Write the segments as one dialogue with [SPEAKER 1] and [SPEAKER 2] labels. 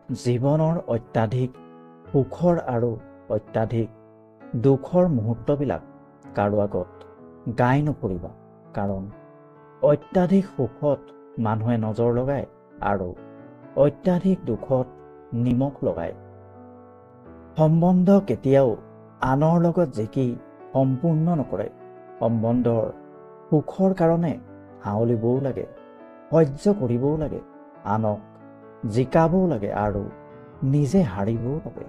[SPEAKER 1] জীৱনৰ অত্যাধিক সুখৰ আৰু অত্যাধিক দুখৰ মুহূৰ্তবিলাক কাৰো আগত গাই নপৰিবা, কাৰণ অত্যাধিক সুখত মানুহে নজৰ লগায় আৰু অত্যাধিক দুখত নিমখ লগায়। সম্বন্ধ কেতিয়াও আনৰ লগত জিকি সম্পূৰ্ণ নকৰে। সম্বন্ধৰ সুখৰ কাৰণে হাউলিবও লাগে, সহ্য কৰিবও লাগে, আনক জিকাবও লাগে আৰু নিজে হাৰিবও লাগে।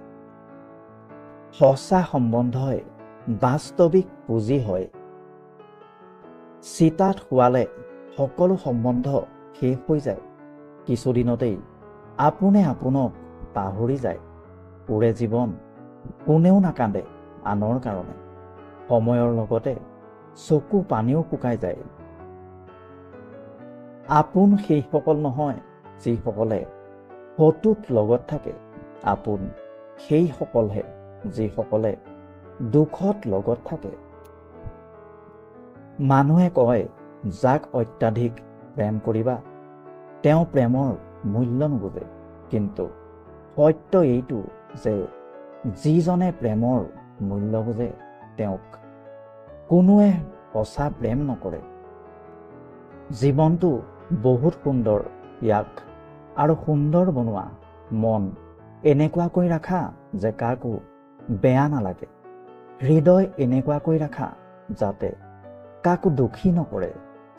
[SPEAKER 1] সঁচা সম্বন্ধই বাস্তৱিক পুঁজি হয়। চিতাত শোৱালে সকলো সম্বন্ধ শেষ হৈ যায়। কিছুদিনতেই আপোনে আপোনক পাহৰি যায়। ওৰে জীৱন, কোনেও নাকান্দে আনৰ কাৰণে। সময়ৰ লগতে চকু পানীও শুকাই যায়। আপোন সেইসকল নহয় যিসকলে ফটোত লগত থাকে, আপোন সেইসকলহে যিসকলে দুখত লগত থাকে। মানুহে কয়, যাক অত্যাধিক প্ৰেম কৰিবা তেওঁ প্ৰেমৰ মূল্য নুবুজে। কিন্তু সত্য এইটো যে যিজনে প্ৰেমৰ মূল্য বুজে তেওঁক কোনোৱে সঁচা প্ৰেম নকৰে। জীৱনটো বহুত সুন্দৰ, ইয়াক আৰু সুন্দৰ বনোৱা। মন এনেকুৱাকৈ ৰাখা যে কাকো বেয়া নালাগে। হৃদয় এনেকুৱাকৈ ৰাখা যাতে কাকো দুখী নকৰে।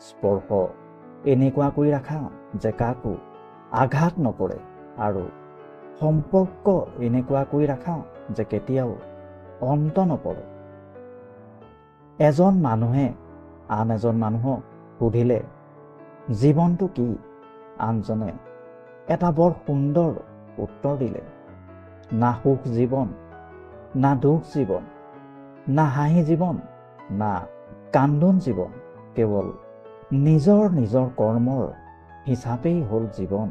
[SPEAKER 1] স্পৰ্শ এনেকুৱাকৈ ৰাখা যে কাকো আঘাত নকৰে। আৰু সম্পৰ্ক এনেকুৱাকৈ ৰাখা যে কেতিয়াও অন্ত নপৰে। এজন মানুহে আন এজন মানুহক সুধিলে জীৱনটো কি, আনজনে এটা বৰ সুন্দৰ উত্তৰ দিলে, না সুখ জীৱন, না দুখ জীৱন, না হাঁহি জীৱন, না কান্দোন জীৱন, কেৱল নিজৰ নিজৰ কৰ্মৰ হিচাপেই হ'ল জীৱন।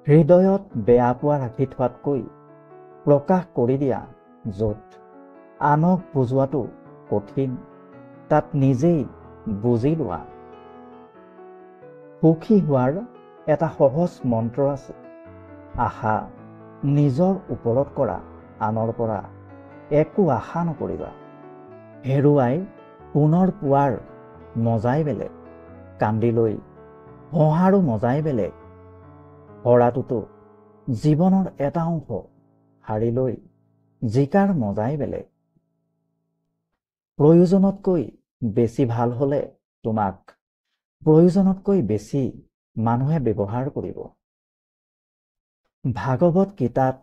[SPEAKER 1] হৃদয়ত বেয়া পোৱা ৰাখি থোৱাতকৈ প্ৰকাশ কৰি দিয়া। য'ত আনক বুজোৱাটো কঠিন, তাত নিজেই বুজি লোৱা। সুখী হোৱাৰ এটা সহজ মন্ত্ৰ আছে। আশা নিজৰ ওপৰত কৰা, আনৰ পৰা একো আশা নকৰিবা। হেৰুৱাই পুনৰ পোৱাৰ মজাই বেলেগ, কান্দি লৈ হহাৰো মজাই বেলেগ। হৰাটোতো জীৱনৰ এটা অংশ, হাৰি লৈ জিকাৰ মজাই বেলেগ। প্ৰয়োজনতকৈ বেছি ভাল হ'লে তোমাক প্ৰয়োজনতকৈ বেছি মানুহে ব্যৱহাৰ কৰিব। ভাগৱত গীতাত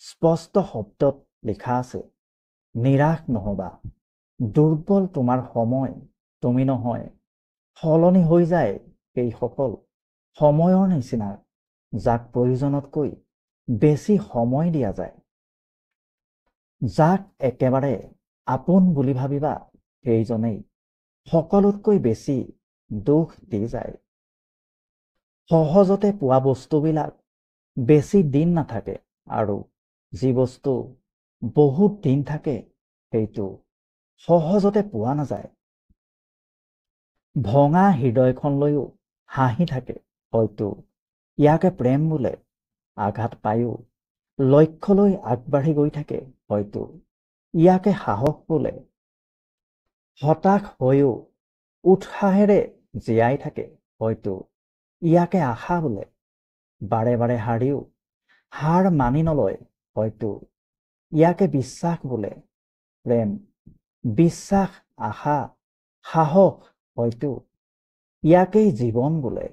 [SPEAKER 1] স্পষ্ট শব্দত লিখা আছে, নিৰাশ নহবা। দুৰ্বল তোমাৰ সময়, তুমি নহয়। সলনি হৈ যায় সেইসকল সময়ৰ নিচিনা যাক প্ৰয়োজনতকৈ বেছি সময় দিয়া যায়। যাক একেবাৰে আপোন বুলি ভাবিবা সেইজনেই সকলোতকৈ বেছি দুখ দি যায়। সহজতে পোৱা বস্তুবিলাক বেছি দিন নাথাকে, আৰু যি বস্তু বহুত দিন থাকে সেইটো সহজতে পোৱা নাযায়। ভঙা হৃদয়খনলৈও হাঁহি থাকে, হয়তো ইয়াকে প্ৰেম বোলে। আঘাত পায়ো লক্ষ্যলৈ আগবাঢ়ি গৈ থাকে, হয়তো ইয়াকে সাহস বোলে। হতাশ হৈও উৎসাহেৰে জীয়াই থাকে, হয়তো ইয়াকে আশা বোলে। বাৰে বাৰে হাৰিও হাৰ মানি নলয়, হয়তো ইয়াকে বিশ্বাস বোলে। প্ৰেম, বিশ্বাস, আশা, সাহস, হয়তো ইয়াকেই জীৱন বোলে।